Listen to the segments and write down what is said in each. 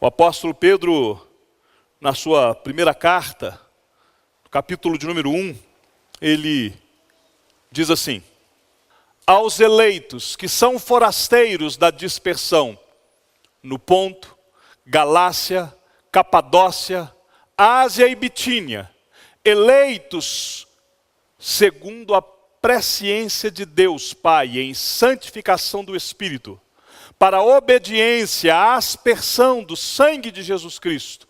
O apóstolo Pedro, na sua primeira carta, no capítulo de número 1, ele diz assim: aos eleitos que são forasteiros da dispersão, no Ponto, Galácia, Capadócia, Ásia e Bitínia, eleitos segundo a presciência de Deus Pai em santificação do Espírito, para a obediência à aspersão do sangue de Jesus Cristo,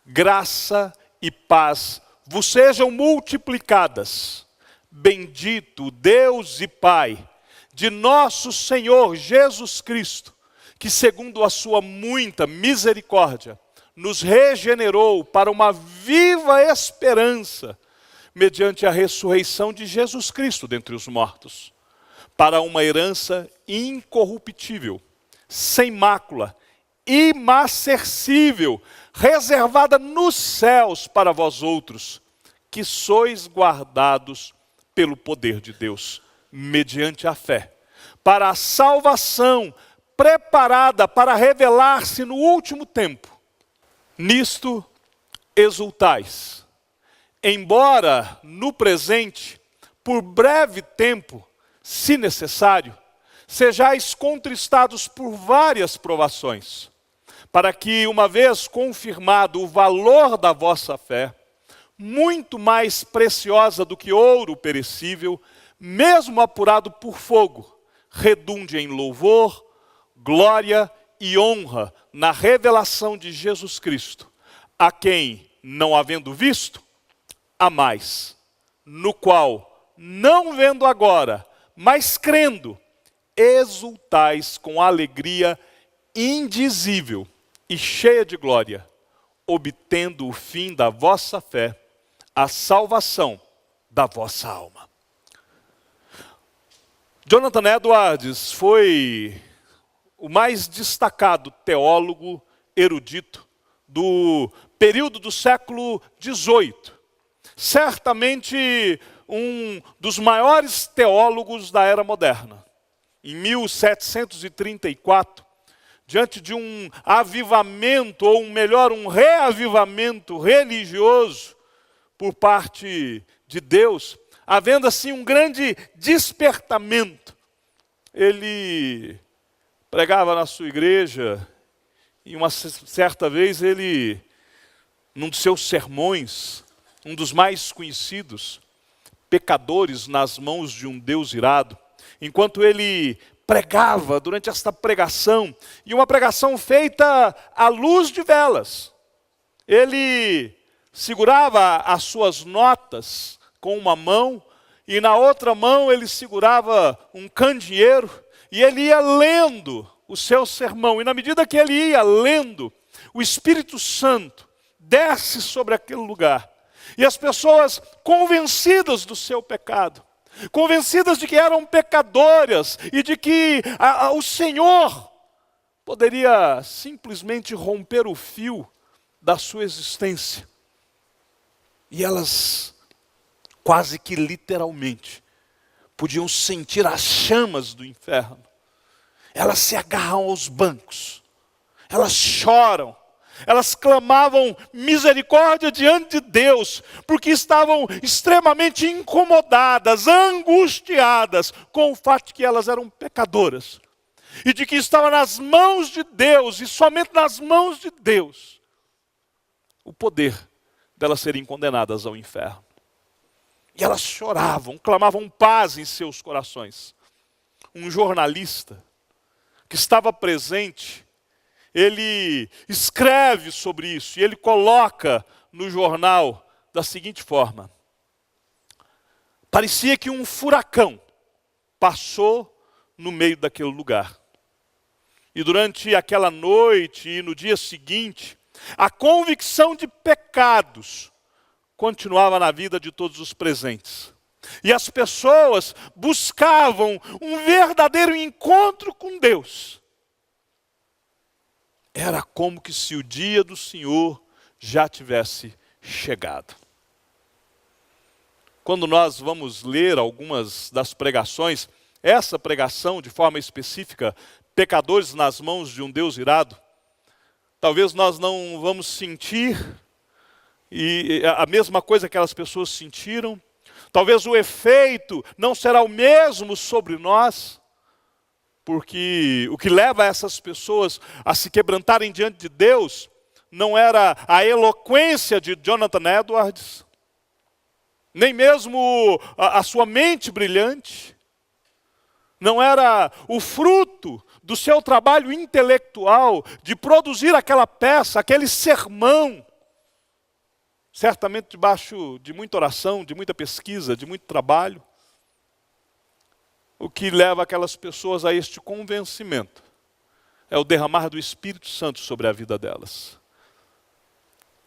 graça e paz vos sejam multiplicadas. Bendito Deus e Pai de nosso Senhor Jesus Cristo, que segundo a sua muita misericórdia, nos regenerou para uma viva esperança, mediante a ressurreição de Jesus Cristo dentre os mortos, para uma herança incorruptível, sem mácula, imarcessível, reservada nos céus para vós outros, que sois guardados pelo poder de Deus, mediante a fé, para a salvação preparada para revelar-se no último tempo. Nisto exultais, embora no presente, por breve tempo, se necessário, sejais contristados por várias provações, para que, uma vez confirmado o valor da vossa fé, muito mais preciosa do que ouro perecível, mesmo apurado por fogo, redunde em louvor, glória e honra na revelação de Jesus Cristo, a quem, não havendo visto, amais, no qual, não vendo agora, mas crendo, exultais com alegria indizível e cheia de glória, obtendo o fim da vossa fé, a salvação da vossa alma. Jonathan Edwards foi o mais destacado teólogo erudito do período do século XVIII. Certamente um dos maiores teólogos da era moderna. Em 1734, diante de um avivamento, ou melhor, um reavivamento religioso por parte de Deus, havendo assim um grande despertamento, ele pregava na sua igreja, e uma certa vez ele, num dos seus sermões, um dos mais conhecidos, pecadores nas mãos de um Deus irado, enquanto ele pregava durante esta pregação, e uma pregação feita à luz de velas, ele segurava as suas notas com uma mão, e na outra mão ele segurava um candeeiro, e ele ia lendo o seu sermão, e na medida que ele ia lendo, o Espírito Santo desce sobre aquele lugar, e as pessoas convencidas do seu pecado, convencidas de que eram pecadoras, e de que o Senhor poderia simplesmente romper o fio da sua existência, e elas quase que literalmente podiam sentir as chamas do inferno. Elas se agarram aos bancos, elas choram, elas clamavam misericórdia diante de Deus, porque estavam extremamente incomodadas, angustiadas com o fato de que elas eram pecadoras, e de que estava nas mãos de Deus, e somente nas mãos de Deus, o poder delas serem condenadas ao inferno. E elas choravam, clamavam paz em seus corações. Um jornalista que estava presente, ele escreve sobre isso, e ele coloca no jornal da seguinte forma: parecia que um furacão passou no meio daquele lugar. E durante aquela noite e no dia seguinte, a convicção de pecados continuava na vida de todos os presentes. E as pessoas buscavam um verdadeiro encontro com Deus. Era como que se o dia do Senhor já tivesse chegado. Quando nós vamos ler algumas das pregações, essa pregação de forma específica, pecadores nas mãos de um Deus irado, Talvez nós não vamos sentir a mesma coisa que aquelas pessoas sentiram. Talvez o efeito não será o mesmo sobre nós, porque o que leva essas pessoas a se quebrantarem diante de Deus não era a eloquência de Jonathan Edwards, nem mesmo a sua mente brilhante, não era o fruto do seu trabalho intelectual de produzir aquela peça, aquele sermão, certamente debaixo de muita oração, de muita pesquisa, de muito trabalho. O que leva aquelas pessoas a este convencimento é o derramar do Espírito Santo sobre a vida delas.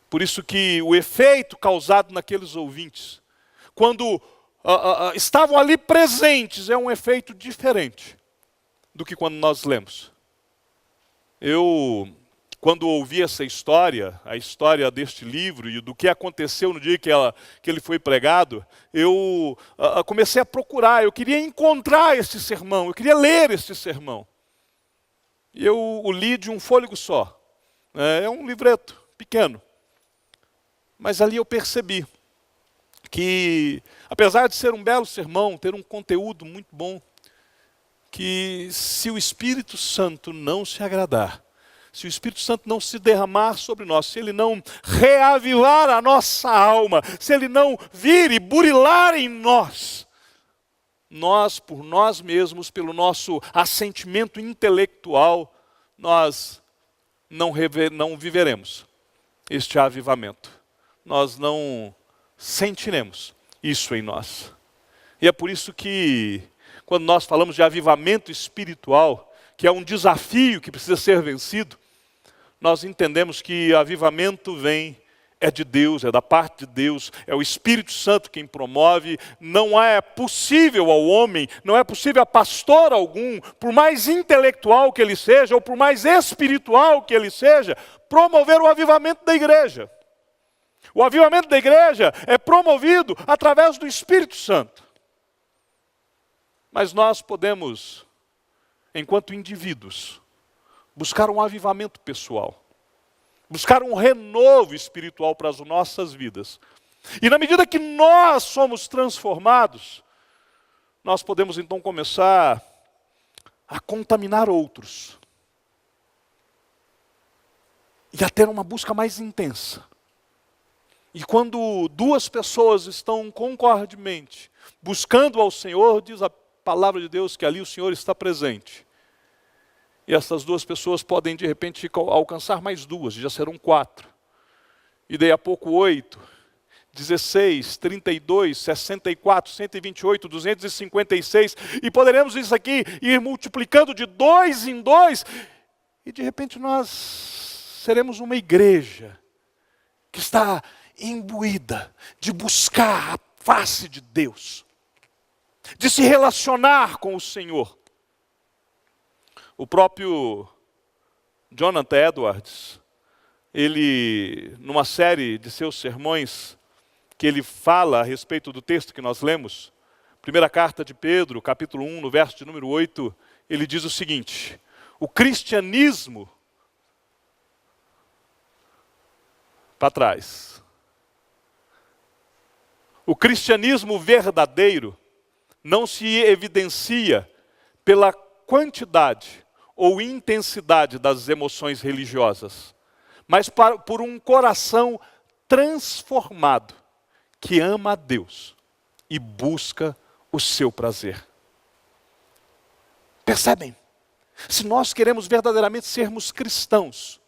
Por isso que o efeito causado naqueles ouvintes, quando estavam ali presentes, é um efeito diferente do que quando nós lemos. Eu, quando ouvi essa história, a história deste livro e do que aconteceu no dia que ele foi pregado, eu comecei a procurar, eu queria encontrar este sermão, eu queria ler este sermão. E eu o li de um fôlego só. É um livreto pequeno. Mas ali eu percebi que, apesar de ser um belo sermão, ter um conteúdo muito bom, que se o Espírito Santo não se agradar, se o Espírito Santo não se derramar sobre nós, se ele não reavivar a nossa alma, se ele não vir e burilar em nós, nós, por nós mesmos, pelo nosso assentimento intelectual, nós não viveremos este avivamento. Nós não sentiremos isso em nós. E é por isso que, quando nós falamos de avivamento espiritual, que é um desafio que precisa ser vencido, nós entendemos que avivamento é de Deus, é da parte de Deus, é o Espírito Santo quem promove. Não é possível ao homem, não é possível a pastor algum, por mais intelectual que ele seja, ou por mais espiritual que ele seja, promover o avivamento da igreja. O avivamento da igreja é promovido através do Espírito Santo. Mas nós podemos, enquanto indivíduos, buscar um avivamento pessoal, buscar um renovo espiritual para as nossas vidas. E na medida que nós somos transformados, nós podemos então começar a contaminar outros. E a ter uma busca mais intensa. E quando duas pessoas estão concordemente buscando ao Senhor, diz a palavra de Deus que ali o Senhor está presente. E essas duas pessoas podem de repente alcançar mais duas, já serão 4. E daí a pouco 8, 16, 32, 64, 128, 256. E poderemos isso aqui ir multiplicando de 2 em 2. E de repente nós seremos uma igreja que está imbuída de buscar a face de Deus, de se relacionar com o Senhor. O próprio Jonathan Edwards, ele, numa série de seus sermões, que ele fala a respeito do texto que nós lemos, primeira carta de Pedro, capítulo 1, no verso de número 8, ele diz o seguinte: o cristianismo, para trás, o cristianismo verdadeiro não se evidencia pela quantidade ou intensidade das emoções religiosas, mas por um coração transformado, que ama a Deus e busca o seu prazer. Percebem? Se nós queremos verdadeiramente sermos cristãos,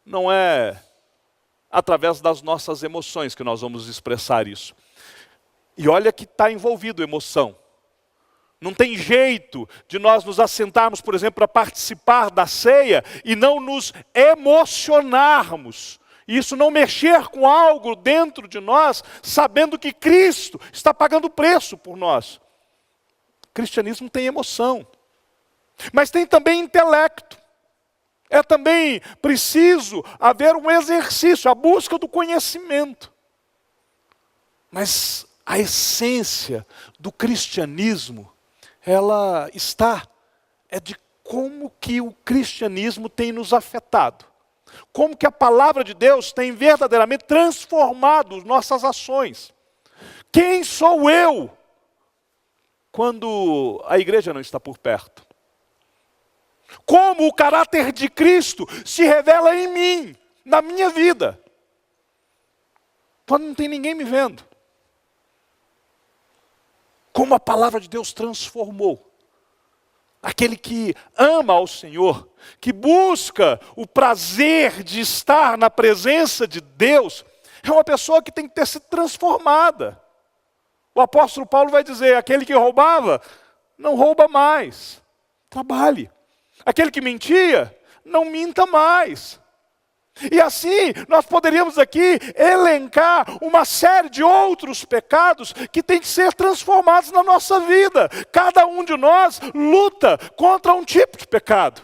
não é através das nossas emoções que nós vamos expressar isso. E olha que está envolvido emoção. Não tem jeito de nós nos assentarmos, por exemplo, para participar da ceia e não nos emocionarmos. Isso não mexer com algo dentro de nós, sabendo que Cristo está pagando o preço por nós. O cristianismo tem emoção, mas tem também intelecto. É também preciso haver um exercício, a busca do conhecimento. Mas a essência do cristianismo, é de como que o cristianismo tem nos afetado. Como que a palavra de Deus tem verdadeiramente transformado nossas ações. Quem sou eu quando a igreja não está por perto? Como o caráter de Cristo se revela em mim, na minha vida, quando não tem ninguém me vendo? Como a palavra de Deus transformou aquele que ama ao Senhor, que busca o prazer de estar na presença de Deus, é uma pessoa que tem que ter sido transformada. O apóstolo Paulo vai dizer: aquele que roubava, não rouba mais, trabalhe. Aquele que mentia, não minta mais. E assim, nós poderíamos aqui elencar uma série de outros pecados que têm que ser transformados na nossa vida. Cada um de nós luta contra um tipo de pecado.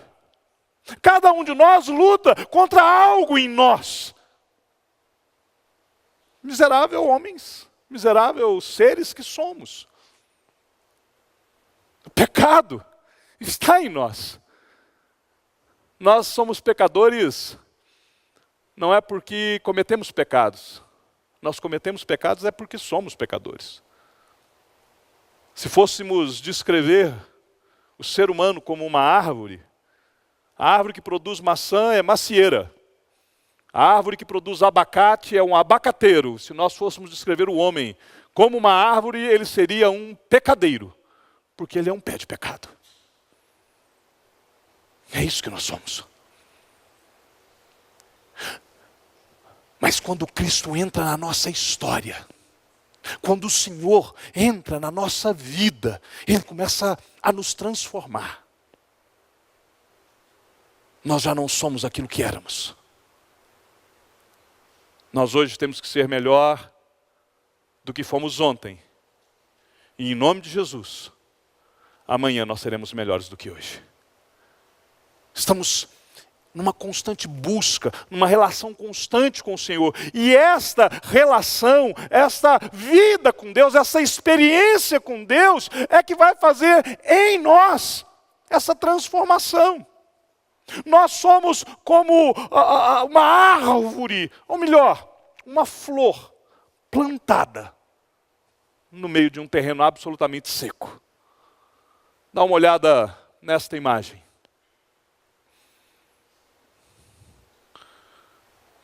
Cada um de nós luta contra algo em nós. Miserável homens, miserável seres que somos. O pecado está em nós. Nós somos pecadores. Não é porque cometemos pecados. Nós cometemos pecados é porque somos pecadores. Se fôssemos descrever o ser humano como uma árvore, a árvore que produz maçã é macieira. A árvore que produz abacate é um abacateiro. Se nós fôssemos descrever o homem como uma árvore, ele seria um pecadeiro, porque ele é um pé de pecado. É isso que nós somos. Mas quando Cristo entra na nossa história, quando o Senhor entra na nossa vida, Ele começa a nos transformar. Nós já não somos aquilo que éramos. Nós hoje temos que ser melhor do que fomos ontem. E em nome de Jesus, amanhã nós seremos melhores do que hoje. Estamos numa constante busca, numa relação constante com o Senhor. E esta relação, esta vida com Deus, essa experiência com Deus, é que vai fazer em nós essa transformação. Nós somos como uma árvore, ou melhor, uma flor plantada no meio de um terreno absolutamente seco. Dá uma olhada nesta imagem.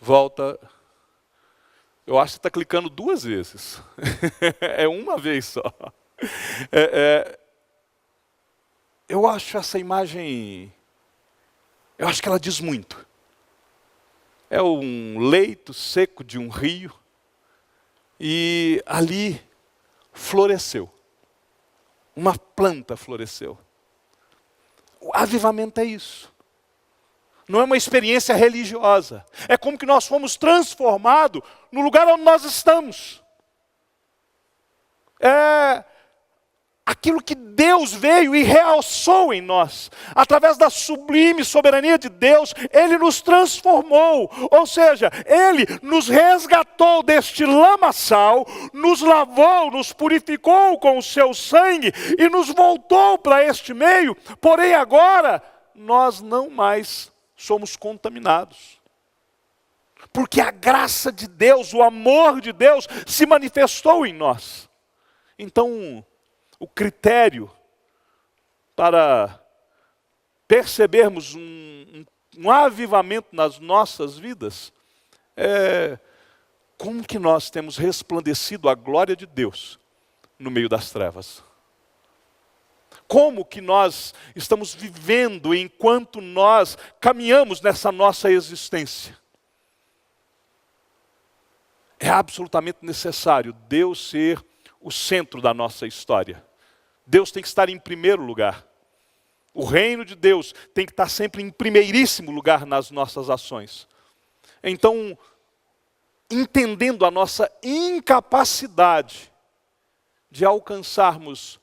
Volta. Eu acho que você está clicando 2 vezes. É uma vez só. Eu acho essa imagem... Eu acho que ela diz muito. É um leito seco de um rio. E ali floresceu. Uma planta floresceu. O avivamento é isso. Não é uma experiência religiosa. É como que nós fomos transformados no lugar onde nós estamos. É aquilo que Deus veio e realçou em nós. Através da sublime soberania de Deus, Ele nos transformou. Ou seja, Ele nos resgatou deste lamaçal, nos lavou, nos purificou com o seu sangue e nos voltou para este meio. Porém agora, nós não mais somos contaminados. Porque a graça de Deus, o amor de Deus se manifestou em nós. Então, o critério para percebermos um avivamento nas nossas vidas é como que nós temos resplandecido a glória de Deus no meio das trevas. Como que nós estamos vivendo enquanto nós caminhamos nessa nossa existência. É absolutamente necessário Deus ser o centro da nossa história. Deus tem que estar em primeiro lugar. O reino de Deus tem que estar sempre em primeiríssimo lugar nas nossas ações. Então, entendendo a nossa incapacidade de alcançarmos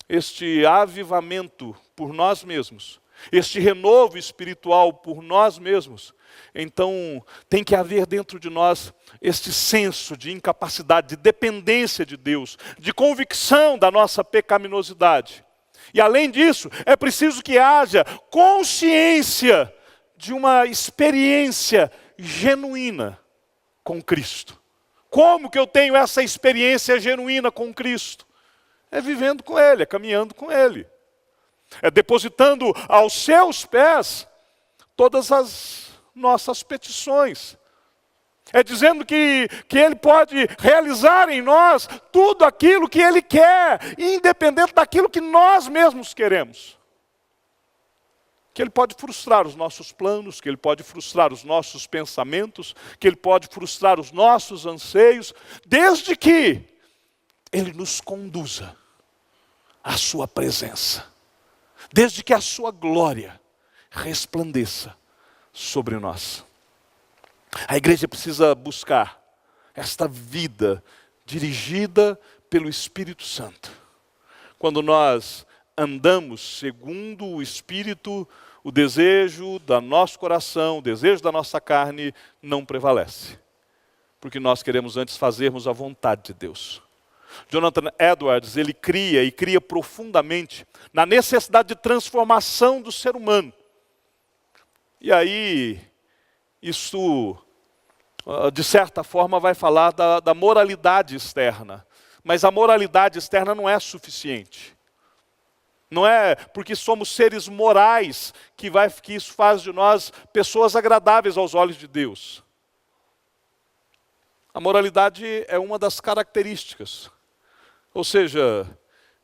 este avivamento por nós mesmos, este renovo espiritual por nós mesmos, então tem que haver dentro de nós este senso de incapacidade, de dependência de Deus, de convicção da nossa pecaminosidade. E além disso, é preciso que haja consciência de uma experiência genuína com Cristo. Como que eu tenho essa experiência genuína com Cristo? É vivendo com Ele, é caminhando com Ele. É depositando aos seus pés todas as nossas petições. É dizendo que Ele pode realizar em nós tudo aquilo que Ele quer, independente daquilo que nós mesmos queremos. Que Ele pode frustrar os nossos planos, que Ele pode frustrar os nossos pensamentos, que Ele pode frustrar os nossos anseios, desde que Ele nos conduza à sua presença. Desde que a sua glória resplandeça sobre nós. A igreja precisa buscar esta vida dirigida pelo Espírito Santo. Quando nós andamos segundo o Espírito, o desejo do nosso coração, o desejo da nossa carne não prevalece. Porque nós queremos antes fazermos a vontade de Deus. Jonathan Edwards, ele cria profundamente na necessidade de transformação do ser humano. E aí, isso, de certa forma, vai falar da moralidade externa. Mas a moralidade externa não é suficiente. Não é porque somos seres morais que isso faz de nós pessoas agradáveis aos olhos de Deus. A moralidade é uma das características. Ou seja,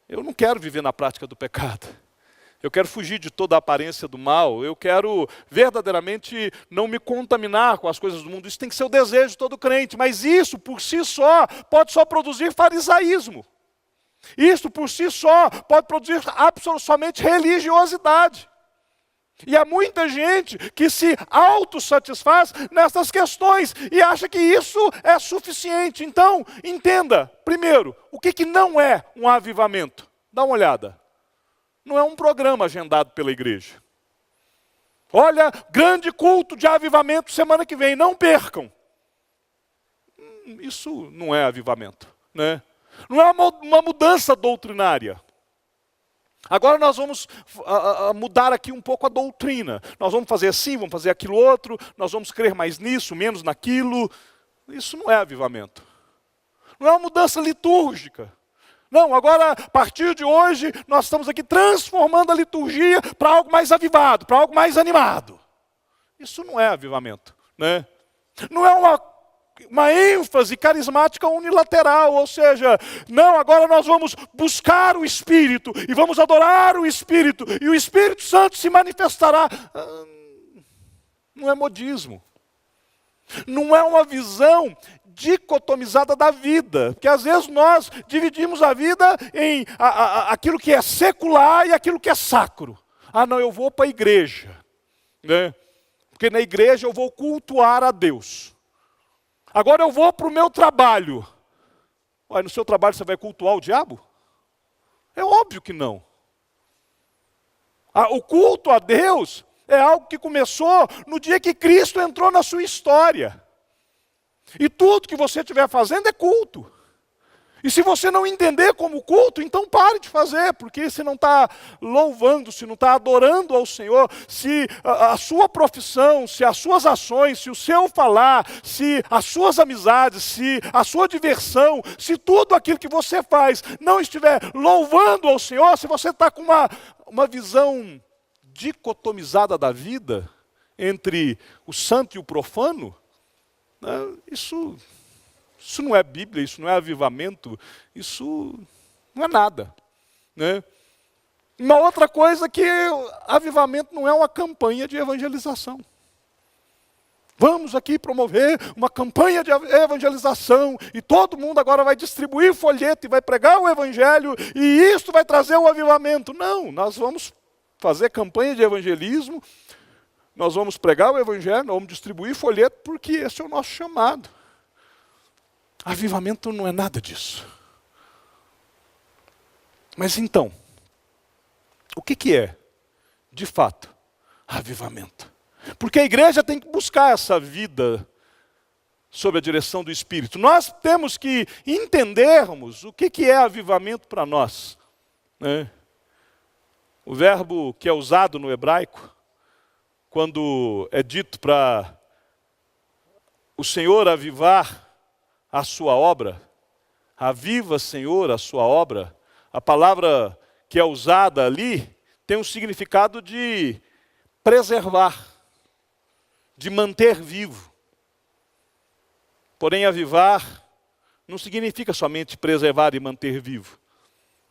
eu não quero viver na prática do pecado. Eu quero fugir de toda a aparência do mal. Eu quero verdadeiramente não me contaminar com as coisas do mundo. Isso tem que ser o desejo de todo crente. Mas isso, por si só, pode só produzir farisaísmo. Isso, por si só, pode produzir absolutamente religiosidade. E há muita gente que se autossatisfaz nessas questões e acha que isso é suficiente. Então, entenda, primeiro, o que não é um avivamento? Dá uma olhada. Não é um programa agendado pela igreja. Olha, grande culto de avivamento semana que vem, não percam. Isso não é avivamento, né? Não é uma mudança doutrinária. Agora nós vamos mudar aqui um pouco a doutrina. Nós vamos fazer assim, vamos fazer aquilo outro, nós vamos crer mais nisso, menos naquilo. Isso não é avivamento. Não é uma mudança litúrgica. Não, agora, a partir de hoje, nós estamos aqui transformando a liturgia para algo mais avivado, para algo mais animado. Isso não é avivamento, né? Não é uma ênfase carismática unilateral, ou seja, não, agora nós vamos buscar o Espírito e vamos adorar o Espírito e o Espírito Santo se manifestará. Não é modismo. Não é uma visão dicotomizada da vida, porque às vezes nós dividimos a vida em aquilo que é secular e aquilo que é sacro. Ah, não, eu vou para a igreja, né? Porque na igreja eu vou cultuar a Deus. Agora eu vou para o meu trabalho. Olha, no seu trabalho você vai cultuar o diabo? É óbvio que não. O culto a Deus é algo que começou no dia que Cristo entrou na sua história. E tudo que você estiver fazendo é culto. E se você não entender como culto, então pare de fazer, porque se não está louvando, se não está adorando ao Senhor, se a sua profissão, se as suas ações, se o seu falar, se as suas amizades, se a sua diversão, se tudo aquilo que você faz não estiver louvando ao Senhor, se você está com uma visão dicotomizada da vida, entre o santo e o profano, isso não é Bíblia, isso não é avivamento, isso não é nada, né? Uma outra coisa que avivamento não é uma campanha de evangelização. Vamos aqui promover uma campanha de evangelização e todo mundo agora vai distribuir folheto e vai pregar o evangelho e isso vai trazer o avivamento. Não, nós vamos fazer campanha de evangelismo, nós vamos pregar o evangelho, nós vamos distribuir folheto porque esse é o nosso chamado. Avivamento não é nada disso. Mas então, o que é, de fato, avivamento? Porque a igreja tem que buscar essa vida sob a direção do Espírito. Nós temos que entendermos o que é avivamento para nós, né? O verbo que é usado no hebraico, quando é dito para o Senhor avivar a sua obra, aviva, Senhor, a sua obra, a palavra que é usada ali tem um significado de preservar, de manter vivo. Porém, avivar não significa somente preservar e manter vivo,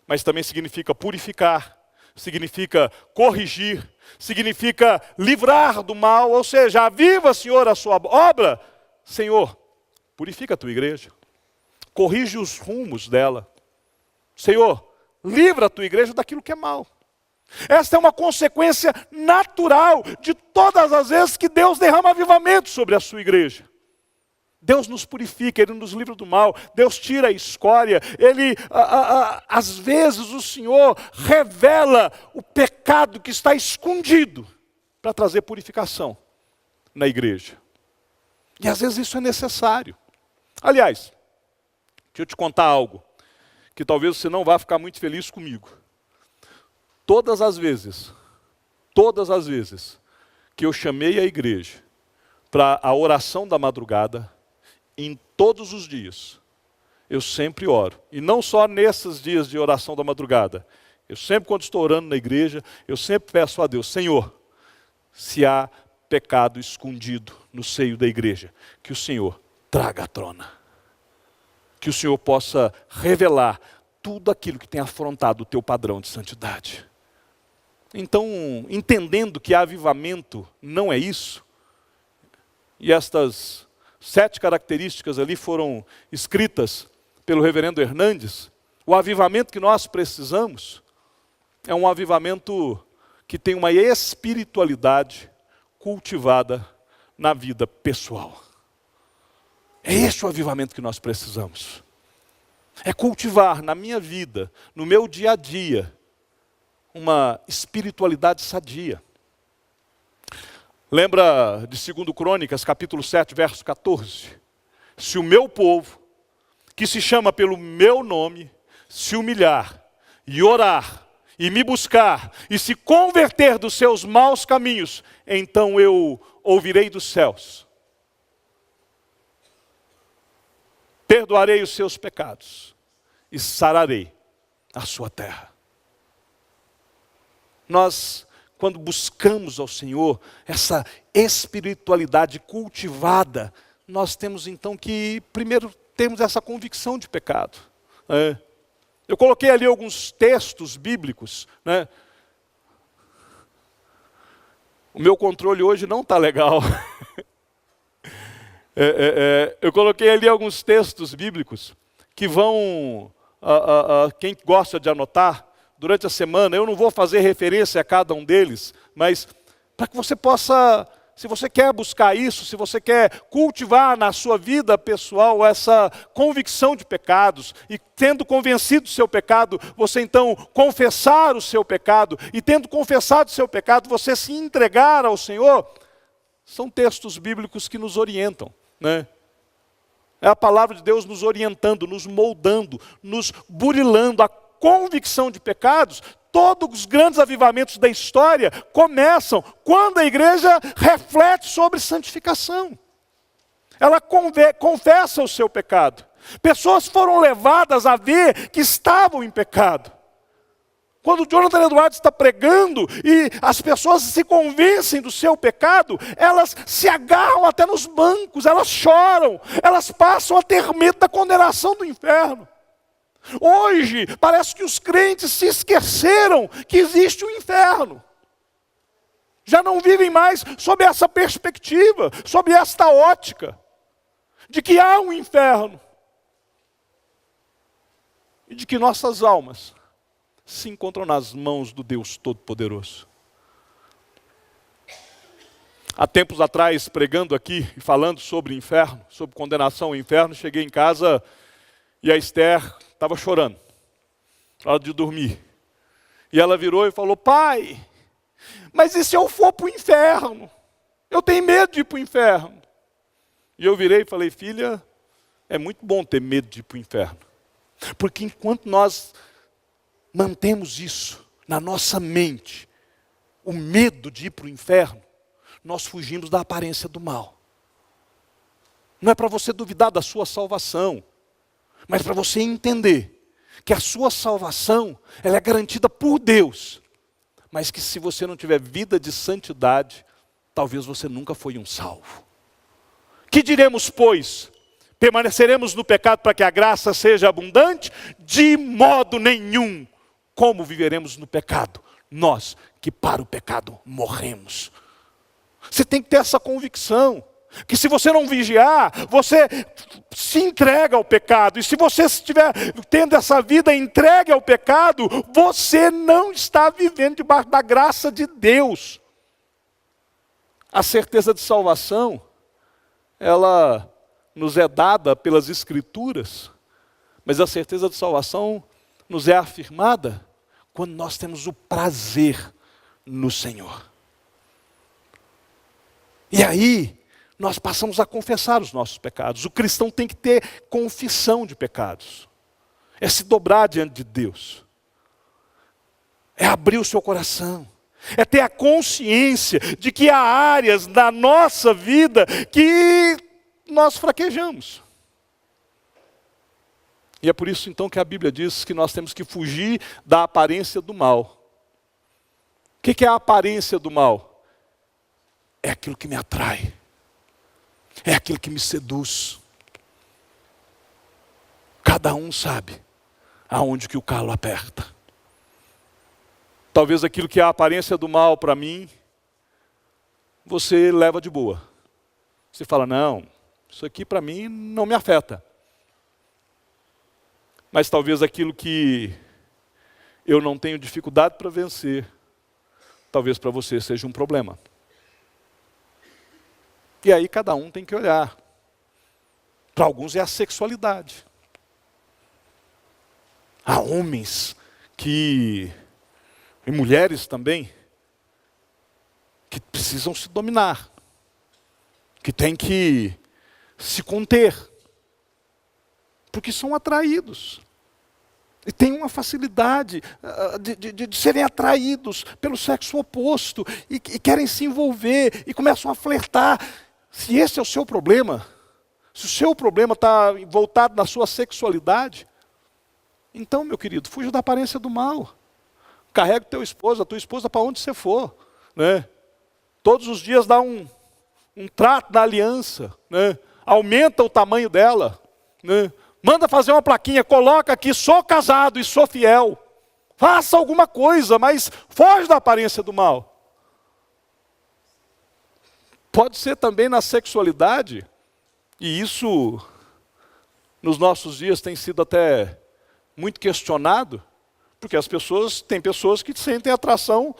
mas também significa purificar, significa corrigir, significa livrar do mal, ou seja, aviva, Senhor, a sua obra. Senhor, purifica a tua igreja, corrige os rumos dela. Senhor, livra a tua igreja daquilo que é mal. Esta é uma consequência natural de todas as vezes que Deus derrama avivamento sobre a sua igreja. Deus nos purifica, Ele nos livra do mal, Deus tira a escória, às vezes o Senhor revela o pecado que está escondido para trazer purificação na igreja. E às vezes isso é necessário. Aliás, deixa eu te contar algo, que talvez você não vá ficar muito feliz comigo. Todas as vezes que eu chamei a igreja para a oração da madrugada, em todos os dias, eu sempre oro. E não só nesses dias de oração da madrugada. Eu sempre, quando estou orando na igreja, eu sempre peço a Deus, Senhor, se há pecado escondido no seio da igreja, que o Senhor traga à tona. Que o Senhor possa revelar tudo aquilo que tem afrontado o teu padrão de santidade. Então, entendendo que avivamento não é isso, e estas 7 características ali foram escritas pelo reverendo Hernandes, o avivamento que nós precisamos é um avivamento que tem uma espiritualidade cultivada na vida pessoal. É este o avivamento que nós precisamos. É cultivar na minha vida, no meu dia a dia, uma espiritualidade sadia. Lembra de 2 Crônicas, capítulo 7, verso 14? Se o meu povo, que se chama pelo meu nome, se humilhar e orar e me buscar e se converter dos seus maus caminhos, então eu ouvirei dos céus, perdoarei os seus pecados e sararei a sua terra. Nós, quando buscamos ao Senhor, essa espiritualidade cultivada, nós temos então que, primeiro, termos essa convicção de pecado. Eu coloquei ali alguns textos bíblicos. O meu controle hoje não está legal. Eu coloquei ali alguns textos bíblicos que vão, quem gosta de anotar, durante a semana, eu não vou fazer referência a cada um deles, mas para que você possa, se você quer buscar isso, se você quer cultivar na sua vida pessoal essa convicção de pecados, e tendo convencido do seu pecado, você então confessar o seu pecado, e tendo confessado o seu pecado, você se entregar ao Senhor, são textos bíblicos que nos orientam, né? É a palavra de Deus nos orientando, nos moldando, nos burilando a convicção de pecados. Todos os grandes avivamentos da história começam quando a igreja reflete sobre santificação. Ela confessa o seu pecado. Pessoas foram levadas a ver que estavam em pecado. Quando o Jonathan Edwards está pregando e as pessoas se convencem do seu pecado, elas se agarram até nos bancos, elas choram, elas passam a ter medo da condenação do inferno. Hoje, parece que os crentes se esqueceram que existe um inferno. Já não vivem mais sob essa perspectiva, sob esta ótica, de que há um inferno. E de que nossas almas se encontram nas mãos do Deus Todo-Poderoso. Há tempos atrás, pregando aqui e falando sobre inferno, sobre condenação ao inferno, cheguei em casa e a Esther estava chorando, na hora de dormir. E ela virou e falou: pai, mas e se eu for para o inferno? Eu tenho medo de ir para o inferno. E eu virei e falei: filha, é muito bom ter medo de ir para o inferno. Porque enquanto nós mantemos isso na nossa mente, o medo de ir para o inferno, nós fugimos da aparência do mal. Não é para você duvidar da sua salvação, mas para você entender que a sua salvação, ela é garantida por Deus, mas que se você não tiver vida de santidade, talvez você nunca foi um salvo. Que diremos, pois? Permaneceremos no pecado para que a graça seja abundante? De modo nenhum. Como viveremos no pecado? Nós que para o pecado morremos. Você tem que ter essa convicção, que se você não vigiar, você se entrega ao pecado. E se você estiver tendo essa vida entregue ao pecado, você não está vivendo debaixo da graça de Deus. A certeza de salvação, ela nos é dada pelas Escrituras, mas a certeza de salvação nos é afirmada quando nós temos o prazer no Senhor. E aí, nós passamos a confessar os nossos pecados. O cristão tem que ter confissão de pecados. É se dobrar diante de Deus. É abrir o seu coração. É ter a consciência de que há áreas da nossa vida que nós fraquejamos. E é por isso então que a Bíblia diz que nós temos que fugir da aparência do mal. O que é a aparência do mal? É aquilo que me atrai. É aquilo que me seduz. Cada um sabe aonde que o calo aperta. Talvez aquilo que é a aparência do mal para mim, você leva de boa. Você fala, não, isso aqui para mim não me afeta. Mas talvez aquilo que eu não tenho dificuldade para vencer, talvez para você seja um problema. E aí cada um tem que olhar. Para alguns é a sexualidade. Há homens e mulheres também, que precisam se dominar, que têm que se conter, porque são atraídos. E têm uma facilidade de serem atraídos pelo sexo oposto, e querem se envolver, e começam a flertar. Se esse é o seu problema, se o seu problema está voltado na sua sexualidade, então, meu querido, fuja da aparência do mal. Carrega o teu esposo, a tua esposa para onde você for. Né? Todos os dias dá um trato na aliança. Né? Aumenta o tamanho dela. Né? Manda fazer uma plaquinha, coloca aqui, sou casado e sou fiel. Faça alguma coisa, mas foge da aparência do mal. Pode ser também na sexualidade, e isso nos nossos dias tem sido até muito questionado, porque tem pessoas que sentem atração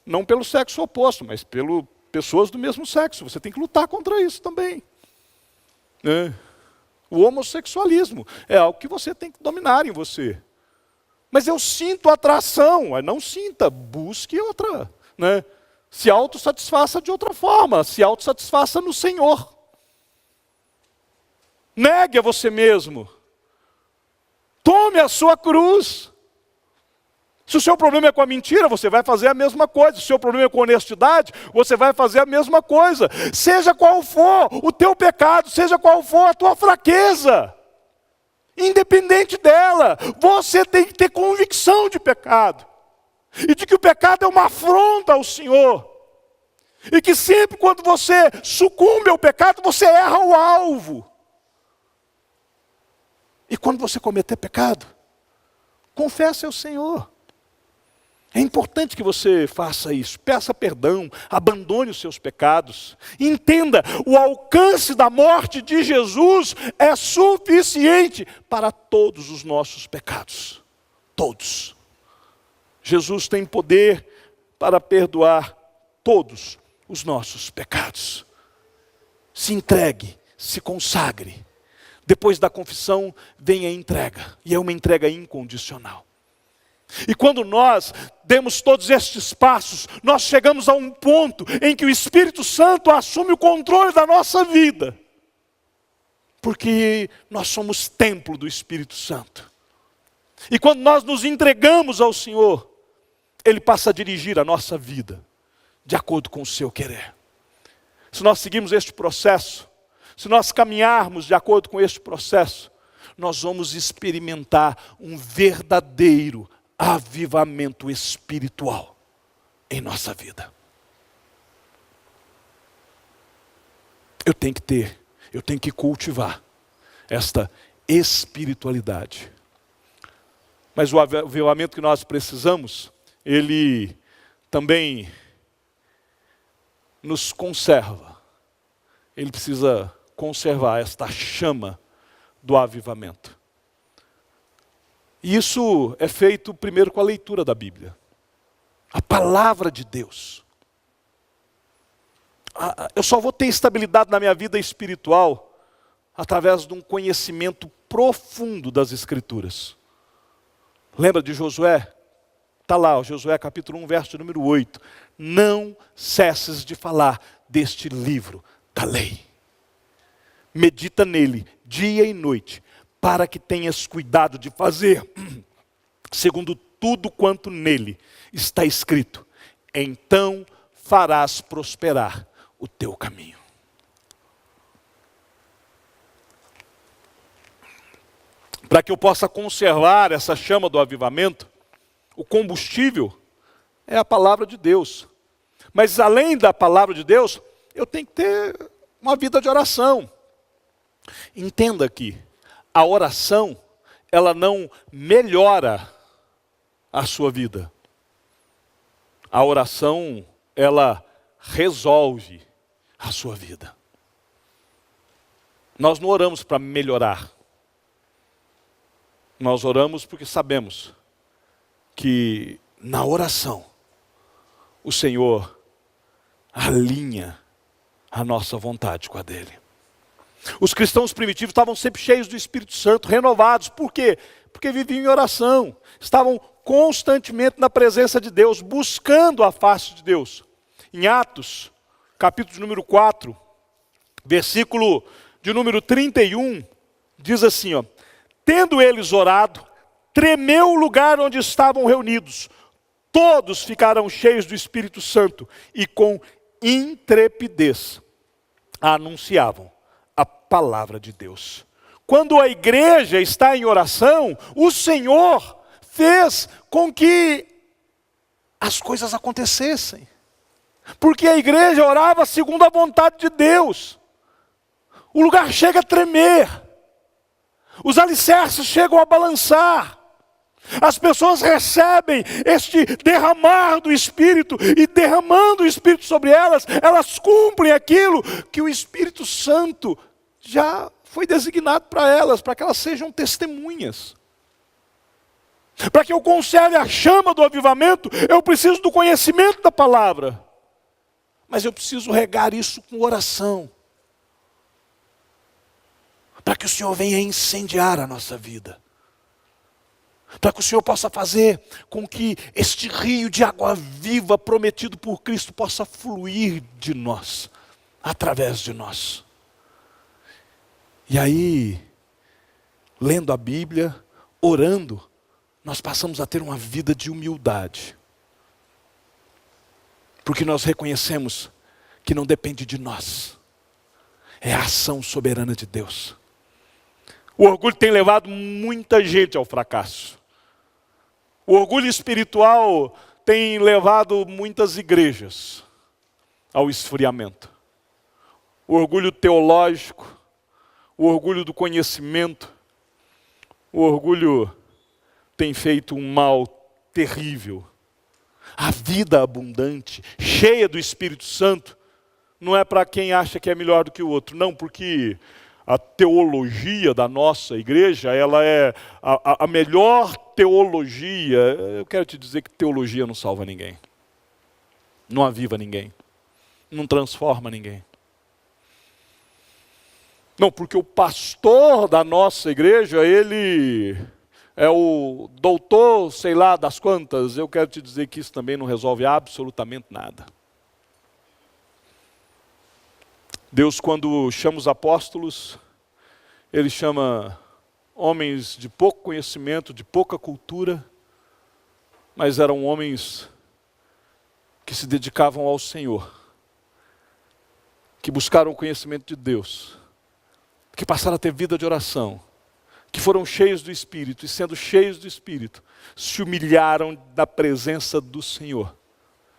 não pelo sexo oposto, mas pelo pessoas do mesmo sexo. Você tem que lutar contra isso também. Né? O homossexualismo é algo que você tem que dominar em você. Mas eu sinto atração, não sinta, busque outra. Né? Se autossatisfaça de outra forma, se autossatisfaça no Senhor. Negue a você mesmo. Tome a sua cruz. Se o seu problema é com a mentira, você vai fazer a mesma coisa. Se o seu problema é com a honestidade, você vai fazer a mesma coisa. Seja qual for o teu pecado, seja qual for a tua fraqueza, independente dela, você tem que ter convicção de pecado. E de que o pecado é uma afronta ao Senhor. E que sempre quando você sucumbe ao pecado, você erra o alvo. E quando você cometer pecado, confesse ao Senhor. É importante que você faça isso, peça perdão, abandone os seus pecados. Entenda, o alcance da morte de Jesus é suficiente para todos os nossos pecados. Todos. Jesus tem poder para perdoar todos os nossos pecados. Se entregue, se consagre. Depois da confissão vem a entrega, e é uma entrega incondicional. E quando nós demos todos estes passos, nós chegamos a um ponto em que o Espírito Santo assume o controle da nossa vida. Porque nós somos templo do Espírito Santo. E quando nós nos entregamos ao Senhor, Ele passa a dirigir a nossa vida, de acordo com o seu querer. se nós seguirmos este processo, se nós caminharmos de acordo com este processo, nós vamos experimentar um verdadeiro avivamento espiritual em nossa vida. Eu tenho que cultivar esta espiritualidade. Mas o avivamento que nós precisamos, ele também nos conserva. Ele precisa conservar esta chama do avivamento. E isso é feito primeiro com a leitura da Bíblia. A palavra de Deus. Eu só vou ter estabilidade na minha vida espiritual através de um conhecimento profundo das Escrituras. Lembra de Josué? Está lá, Josué capítulo 1, verso número 8. Não cesses de falar deste livro da lei. Medita nele dia e noite, para que tenhas cuidado de fazer, segundo tudo quanto nele está escrito. Então farás prosperar o teu caminho. Para que eu possa conservar essa chama do avivamento, o combustível é a palavra de Deus. Mas além da palavra de Deus, eu tenho que ter uma vida de oração. Entenda que a oração, ela não melhora a sua vida. A oração, ela resolve a sua vida. Nós não oramos para melhorar. Nós oramos porque sabemos que na oração o Senhor alinha a nossa vontade com a dele. Os cristãos primitivos estavam sempre cheios do Espírito Santo, renovados. Por quê? Porque viviam em oração. Estavam constantemente na presença de Deus, buscando a face de Deus. Em Atos, capítulo número 4, versículo de número 31, diz assim, ó: tendo eles orado, tremeu o lugar onde estavam reunidos. Todos ficaram cheios do Espírito Santo e com intrepidez anunciavam a palavra de Deus. Quando a igreja está em oração, o Senhor fez com que as coisas acontecessem. Porque a igreja orava segundo a vontade de Deus. O lugar chega a tremer. Os alicerces chegam a balançar. As pessoas recebem este derramar do Espírito, e derramando o Espírito sobre elas, elas cumprem aquilo que o Espírito Santo já foi designado para elas, para que elas sejam testemunhas. Para que eu conserve a chama do avivamento, eu preciso do conhecimento da palavra. Mas eu preciso regar isso com oração. Para que o Senhor venha incendiar a nossa vida. Para que o Senhor possa fazer com que este rio de água viva prometido por Cristo possa fluir de nós, através de nós. E aí, lendo a Bíblia, orando, nós passamos a ter uma vida de humildade. Porque nós reconhecemos que não depende de nós. É a ação soberana de Deus. O orgulho tem levado muita gente ao fracasso. O orgulho espiritual tem levado muitas igrejas ao esfriamento. O orgulho teológico, o orgulho do conhecimento, o orgulho tem feito um mal terrível. A vida abundante, cheia do Espírito Santo, não é para quem acha que é melhor do que o outro. Não, porque a teologia da nossa igreja, ela é a melhor teologia. Eu quero te dizer que teologia não salva ninguém. Não aviva ninguém. Não transforma ninguém. Não, porque o pastor da nossa igreja, ele é o doutor, sei lá das quantas. Eu quero te dizer que isso também não resolve absolutamente nada. Deus, quando chama os apóstolos, Ele chama homens de pouco conhecimento, de pouca cultura, mas eram homens que se dedicavam ao Senhor, que buscaram o conhecimento de Deus, que passaram a ter vida de oração, que foram cheios do Espírito, e sendo cheios do Espírito, se humilharam na presença do Senhor.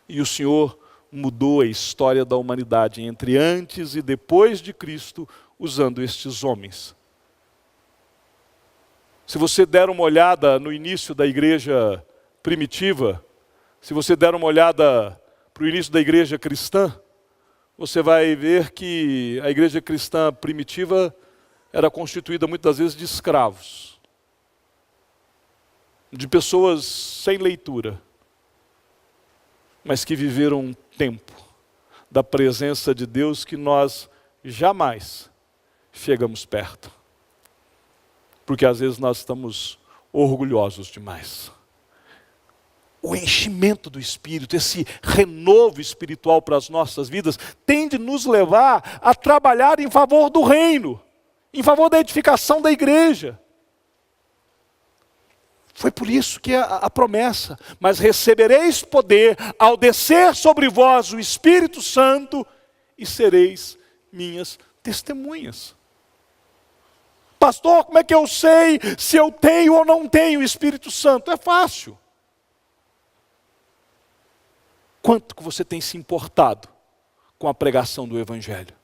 E o Senhor mudou a história da humanidade entre antes e depois de Cristo, usando estes homens. Se você der uma olhada no início da igreja primitiva, se você der uma olhada para o início da igreja cristã, você vai ver que a igreja cristã primitiva era constituída muitas vezes de escravos, de pessoas sem leitura, mas que viveram um tempo da presença de Deus que nós jamais chegamos perto. Porque às vezes nós estamos orgulhosos demais. O enchimento do Espírito, esse renovo espiritual para as nossas vidas, tem de nos levar a trabalhar em favor do reino, em favor da edificação da igreja. Foi por isso que a promessa, mas recebereis poder ao descer sobre vós o Espírito Santo e sereis minhas testemunhas. Pastor, como é que eu sei se eu tenho ou não tenho o Espírito Santo? É fácil. Quanto que você tem se importado com a pregação do Evangelho?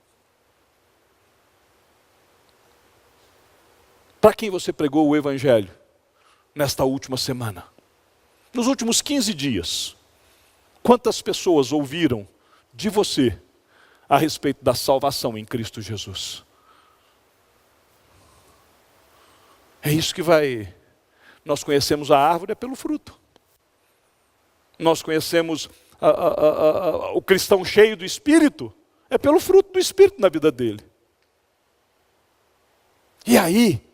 Para quem você pregou o Evangelho nesta última semana? Nos últimos 15 dias, quantas pessoas ouviram de você a respeito da salvação em Cristo Jesus? É isso que vai... Nós conhecemos a árvore pelo fruto. Nós conhecemos o cristão cheio do Espírito é pelo fruto do Espírito na vida dele. E aí,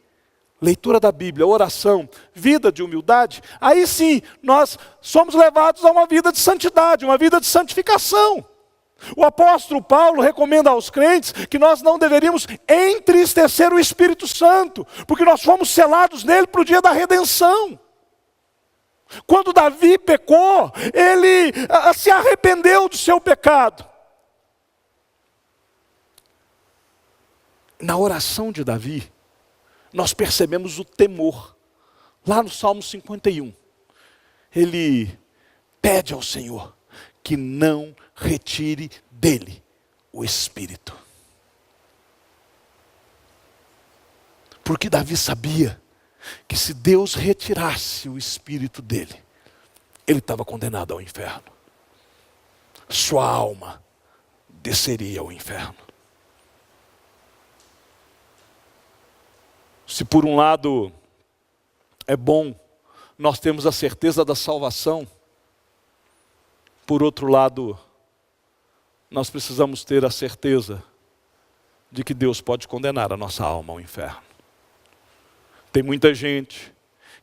leitura da Bíblia, oração, vida de humildade, aí sim, nós somos levados a uma vida de santidade, uma vida de santificação. O apóstolo Paulo recomenda aos crentes que nós não deveríamos entristecer o Espírito Santo, porque nós fomos selados nele para o dia da redenção. Quando Davi pecou, ele se arrependeu do seu pecado. Na oração de Davi, nós percebemos o temor. Lá no Salmo 51, ele pede ao Senhor que não retire dele o Espírito. Porque Davi sabia que se Deus retirasse o Espírito dele, ele estava condenado ao inferno. Sua alma desceria ao inferno. Se por um lado é bom nós temos a certeza da salvação, por outro lado, nós precisamos ter a certeza de que Deus pode condenar a nossa alma ao inferno. Tem muita gente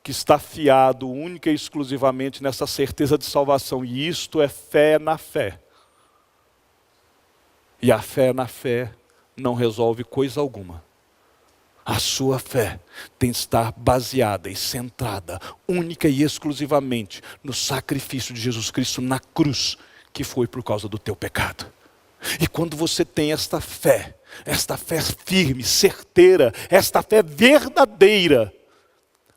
que está fiado única e exclusivamente nessa certeza de salvação, e isto é fé na fé. E a fé na fé não resolve coisa alguma. A sua fé tem de estar baseada e centrada, única e exclusivamente, no sacrifício de Jesus Cristo na cruz, que foi por causa do teu pecado. E quando você tem esta fé firme, certeira, esta fé verdadeira,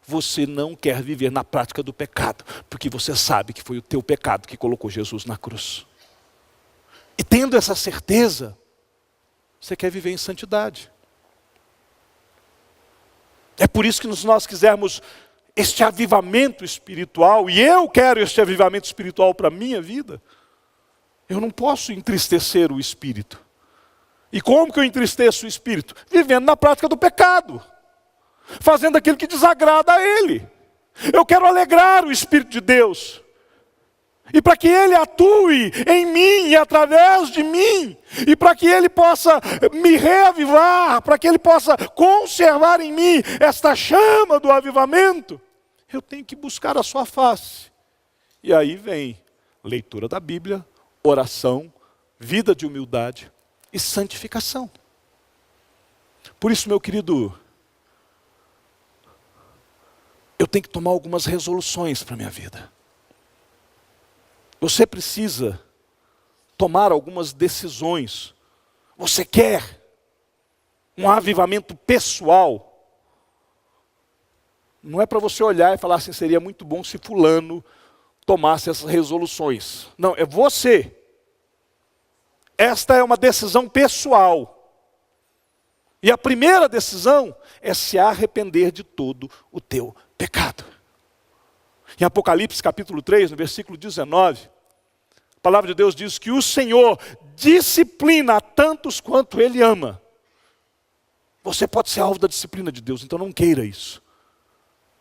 você não quer viver na prática do pecado, porque você sabe que foi o teu pecado que colocou Jesus na cruz. E tendo essa certeza, você quer viver em santidade. É por isso que se nós quisermos este avivamento espiritual, e eu quero este avivamento espiritual para a minha vida, eu não posso entristecer o Espírito. E como que eu entristeço o Espírito? Vivendo na prática do pecado, fazendo aquilo que desagrada a Ele. Eu quero alegrar o Espírito de Deus. E para que Ele atue em mim e através de mim, e para que Ele possa me reavivar, para que Ele possa conservar em mim esta chama do avivamento, eu tenho que buscar a sua face. E aí vem leitura da Bíblia, oração, vida de humildade e santificação. Por isso, meu querido, eu tenho que tomar algumas resoluções para a minha vida. Você precisa tomar algumas decisões, Você quer um avivamento pessoal? Não é para você olhar e falar assim, seria muito bom se fulano tomasse essas resoluções. Não, é você. Esta é uma decisão pessoal. E a primeira decisão é se arrepender de todo o teu pecado. Em Apocalipse capítulo 3, no versículo 19, a palavra de Deus diz que o Senhor disciplina a tantos quanto Ele ama. Você pode ser alvo da disciplina de Deus, então não queira isso.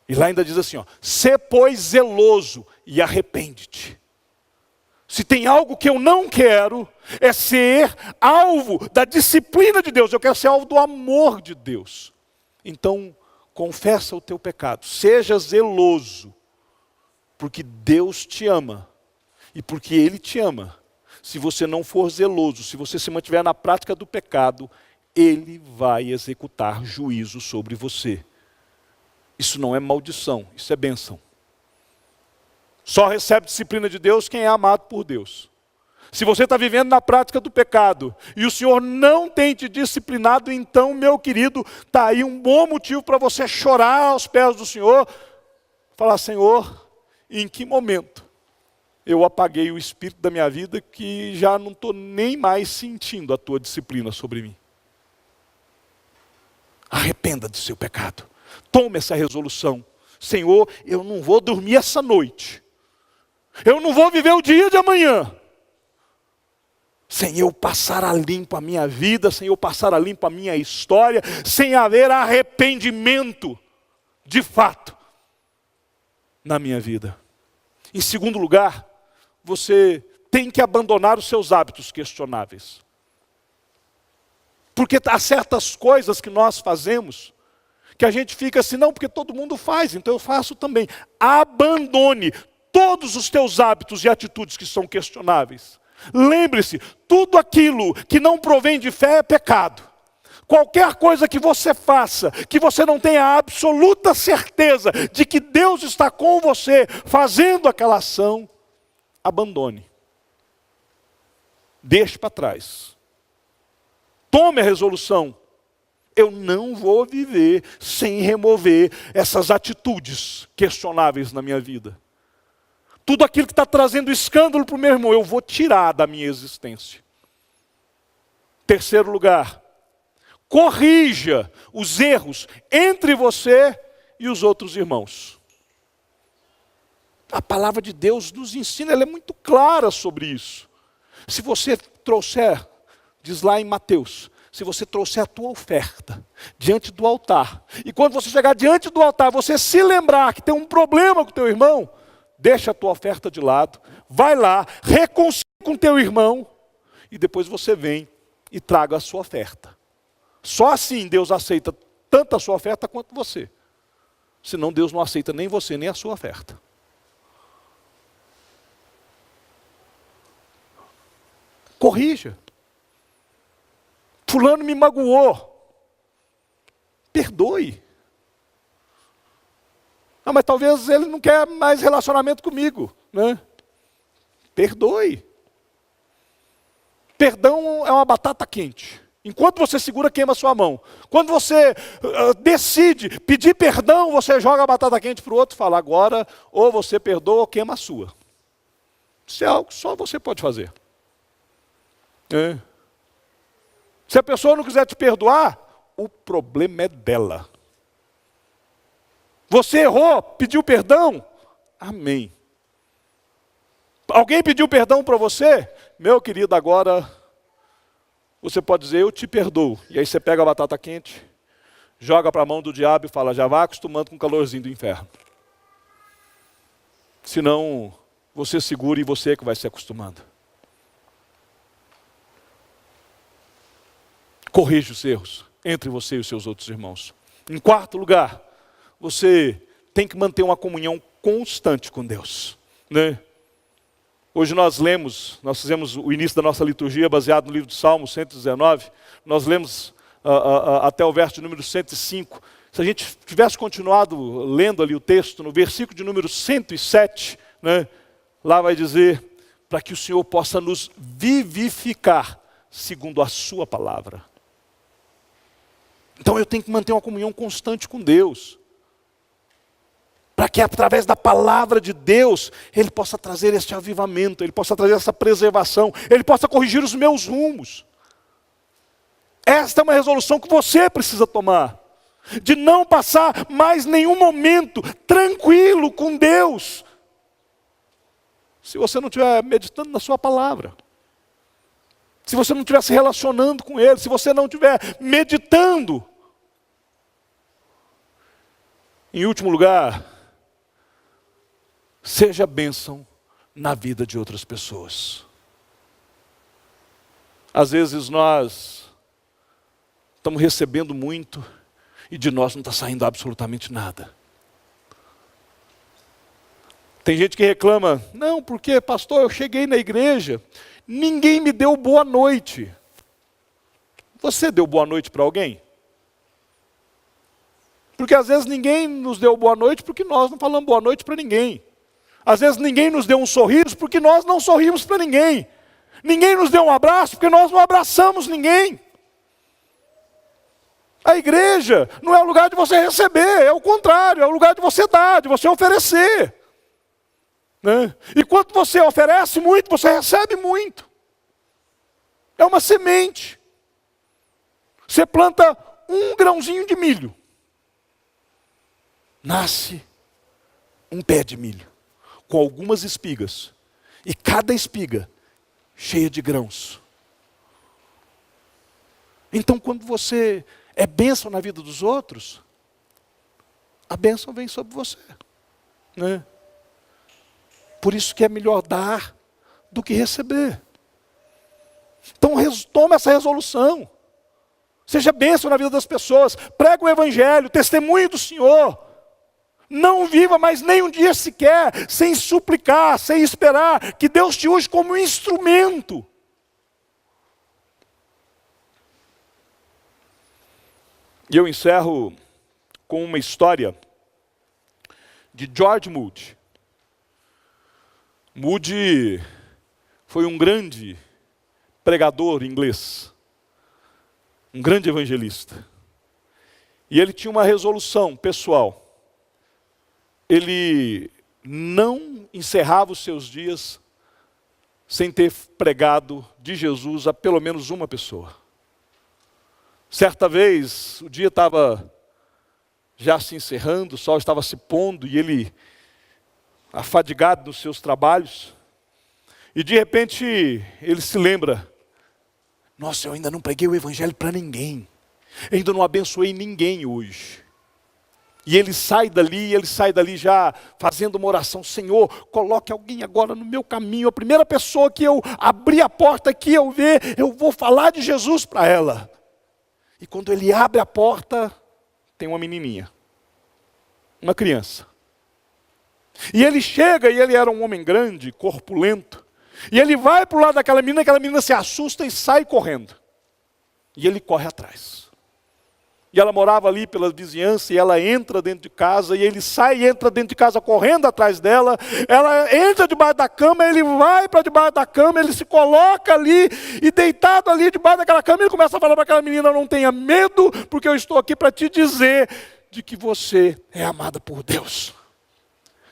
E lá ainda diz assim, ó, sê pois zeloso e arrepende-te. Se tem algo que eu não quero, é ser alvo da disciplina de Deus. Eu quero ser alvo do amor de Deus. Então, confessa o teu pecado. Seja zeloso, porque Deus te ama. E porque Ele te ama. Se você não for zeloso, se você se mantiver na prática do pecado, Ele vai executar juízo sobre você. Isso não é maldição, isso é bênção. Só recebe disciplina de Deus quem é amado por Deus. Se você está vivendo na prática do pecado e o Senhor não tem te disciplinado, então, meu querido, está aí um bom motivo para você chorar aos pés do Senhor. Falar, Senhor, em que momento eu apaguei o espírito da minha vida que já não estou nem mais sentindo a tua disciplina sobre mim? Arrependa do seu pecado. Tome essa resolução. Senhor, eu não vou dormir essa noite. Eu não vou viver o dia de amanhã sem eu passar a limpo a minha vida, sem eu passar a limpo a minha história, sem haver arrependimento de fato na minha vida. Em segundo lugar, você tem que abandonar os seus hábitos questionáveis. Porque há certas coisas que nós fazemos que a gente fica assim, não, porque todo mundo faz, então eu faço também. Abandone todos os teus hábitos e atitudes que são questionáveis. Lembre-se, tudo aquilo que não provém de fé é pecado. Qualquer coisa que você faça, que você não tenha a absoluta certeza de que Deus está com você fazendo aquela ação, abandone. Deixe para trás. Tome a resolução. Eu não vou viver sem remover essas atitudes questionáveis na minha vida. Tudo aquilo que está trazendo escândalo para o meu irmão, eu vou tirar da minha existência. Terceiro lugar, corrija os erros entre você e os outros irmãos. A palavra de Deus nos ensina, ela é muito clara sobre isso. Se você trouxer, diz lá em Mateus, se você trouxer a tua oferta diante do altar, e quando você chegar diante do altar, você se lembrar que tem um problema com o teu irmão, deixa a tua oferta de lado, vai lá, reconcilia com o teu irmão, e depois você vem e traga a sua oferta. Só assim Deus aceita tanto a sua oferta quanto você. Senão Deus não aceita nem você, nem a sua oferta. Corrija. Fulano me magoou. Perdoe. Ah, mas talvez ele não quer mais relacionamento comigo, né? Perdoe. Perdão é uma batata quente. Enquanto você segura, queima a sua mão. Quando você decide pedir perdão, você joga a batata quente para o outro e fala, agora ou você perdoa ou queima a sua. Isso é algo que só você pode fazer. É. Se a pessoa não quiser te perdoar, o problema é dela. Você errou, pediu perdão? Amém. Alguém pediu perdão para você? Meu querido, agora você pode dizer, eu te perdoo. E aí você pega a batata quente, joga para a mão do diabo e fala, já vai acostumando com o calorzinho do inferno. Senão, você segura e você é que vai se acostumando. Corrija os erros entre você e os seus outros irmãos. Em quarto lugar, você tem que manter uma comunhão constante com Deus, né? Hoje nós fizemos o início da nossa liturgia baseado no livro de Salmos 119, nós lemos até o verso de número 105. Se a gente tivesse continuado lendo ali o texto, no versículo de número 107, né, lá vai dizer, para que o Senhor possa nos vivificar segundo a sua palavra. Então eu tenho que manter uma comunhão constante com Deus, para que através da palavra de Deus, Ele possa trazer este avivamento, Ele possa trazer essa preservação, Ele possa corrigir os meus rumos. Esta é uma resolução que você precisa tomar, de não passar mais nenhum momento tranquilo com Deus, se você não estiver meditando na sua palavra, se você não estiver se relacionando com Ele, se você não estiver meditando. Em último lugar, seja bênção na vida de outras pessoas. Às vezes nós estamos recebendo muito e de nós não está saindo absolutamente nada. Tem gente que reclama, não, porque pastor, eu cheguei na igreja, ninguém me deu boa noite. Você deu boa noite para alguém? Porque às vezes ninguém nos deu boa noite porque nós não falamos boa noite para ninguém. Às vezes ninguém nos deu um sorriso porque nós não sorrimos para ninguém. Ninguém nos deu um abraço porque nós não abraçamos ninguém. A igreja não é o lugar de você receber, é o contrário, é o lugar de você dar, de você oferecer. Né? E quando você oferece muito, você recebe muito. É uma semente. Você planta um grãozinho de milho, nasce um pé de milho, com algumas espigas, e cada espiga cheia de grãos. Então quando você é bênção na vida dos outros, a bênção vem sobre você. Né? Por isso que é melhor dar do que receber. Então toma essa resolução. Seja bênção na vida das pessoas. Prega o evangelho, testemunhe do Senhor. Não viva mais nem um dia sequer sem suplicar, sem esperar que Deus te use como instrumento. E eu encerro com uma história de George Moody. Moody foi um grande pregador inglês, um grande evangelista. E ele tinha uma resolução pessoal. Ele não encerrava os seus dias sem ter pregado de Jesus a pelo menos uma pessoa. Certa vez, o dia estava já se encerrando, o sol estava se pondo e ele, afadigado dos seus trabalhos, e de repente ele se lembra, nossa, eu ainda não preguei o evangelho para ninguém, ainda não abençoei ninguém hoje. E ele sai dali já fazendo uma oração, Senhor, coloque alguém agora no meu caminho, a primeira pessoa que eu abrir a porta que eu ver, eu vou falar de Jesus para ela. E quando ele abre a porta, tem uma menininha, uma criança. E ele chega, e ele era um homem grande, corpulento, e ele vai para o lado daquela menina se assusta e sai correndo. E ele corre atrás. E ela morava ali pela vizinhança, e ela entra dentro de casa, e ele sai e entra dentro de casa correndo atrás dela. Ela entra debaixo da cama, ele vai para debaixo da cama, ele se coloca ali, e deitado ali debaixo daquela cama, ele começa a falar para aquela menina, não tenha medo, porque eu estou aqui para te dizer de que você é amada por Deus.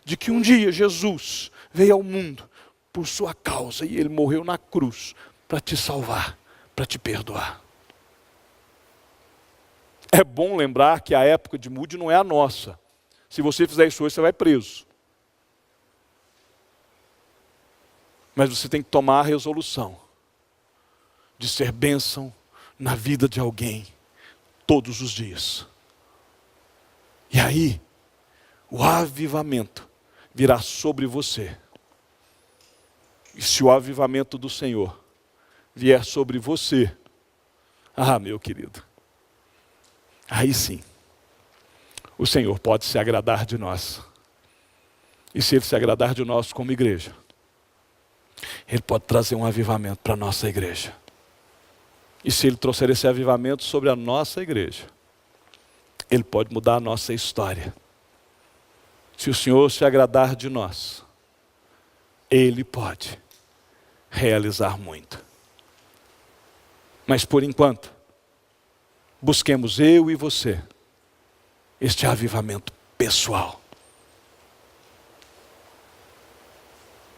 De que um dia Jesus veio ao mundo por sua causa, e ele morreu na cruz para te salvar, para te perdoar. É bom lembrar que a época de Moody não é a nossa. Se você fizer isso hoje, você vai preso. Mas você tem que tomar a resolução de ser bênção na vida de alguém todos os dias. E aí, o avivamento virá sobre você. E se o avivamento do Senhor vier sobre você, meu querido, aí sim, o Senhor pode se agradar de nós. E se Ele se agradar de nós como igreja, Ele pode trazer um avivamento para a nossa igreja. E se Ele trouxer esse avivamento sobre a nossa igreja, Ele pode mudar a nossa história. Se o Senhor se agradar de nós, Ele pode realizar muito. Mas por enquanto, busquemos eu e você este avivamento pessoal,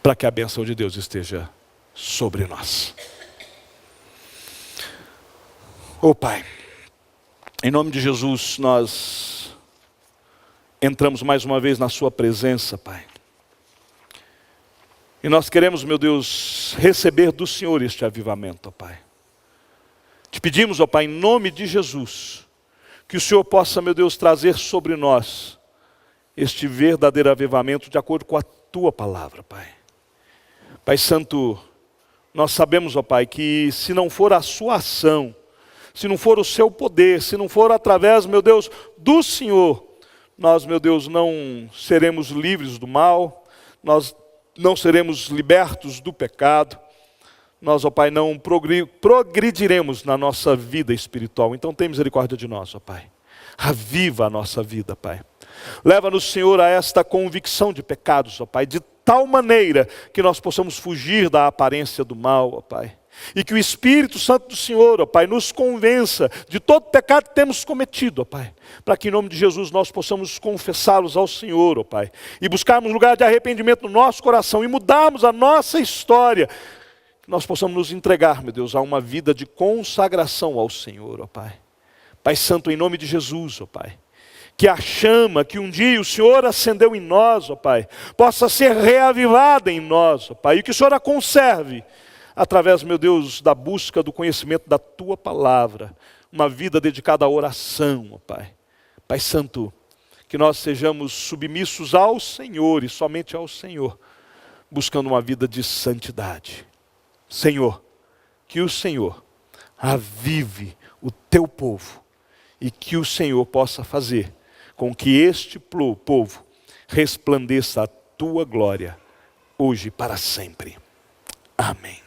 para que a bênção de Deus esteja sobre nós. Pai, em nome de Jesus, nós entramos mais uma vez na sua presença, Pai. E nós queremos, meu Deus, receber do Senhor este avivamento, Pai. Te pedimos, Pai, em nome de Jesus, que o Senhor possa, meu Deus, trazer sobre nós este verdadeiro avivamento de acordo com a tua palavra, Pai. Pai Santo, nós sabemos, Pai, que se não for a sua ação, se não for o seu poder, se não for através, meu Deus, do Senhor, nós, meu Deus, não seremos livres do mal, nós não seremos libertos do pecado, nós, Pai, não progrediremos na nossa vida espiritual. Então tem misericórdia de nós, Pai. Aviva a nossa vida, Pai. Leva-nos, Senhor, a esta convicção de pecados, Pai, de tal maneira que nós possamos fugir da aparência do mal, Pai. E que o Espírito Santo do Senhor, Pai, nos convença de todo pecado que temos cometido, Pai. Para que em nome de Jesus nós possamos confessá-los ao Senhor, Pai. E buscarmos lugar de arrependimento no nosso coração e mudarmos a nossa história. Que nós possamos nos entregar, meu Deus, a uma vida de consagração ao Senhor, Pai. Pai Santo, em nome de Jesus, Pai. Que a chama que um dia o Senhor acendeu em nós, Pai, possa ser reavivada em nós, Pai. E que o Senhor a conserve. Através, meu Deus, da busca do conhecimento da Tua Palavra, uma vida dedicada à oração, Pai. Pai Santo, que nós sejamos submissos ao Senhor e somente ao Senhor, buscando uma vida de santidade. Senhor, que o Senhor avive o Teu povo e que o Senhor possa fazer com que este povo resplandeça a Tua glória, hoje e para sempre. Amém.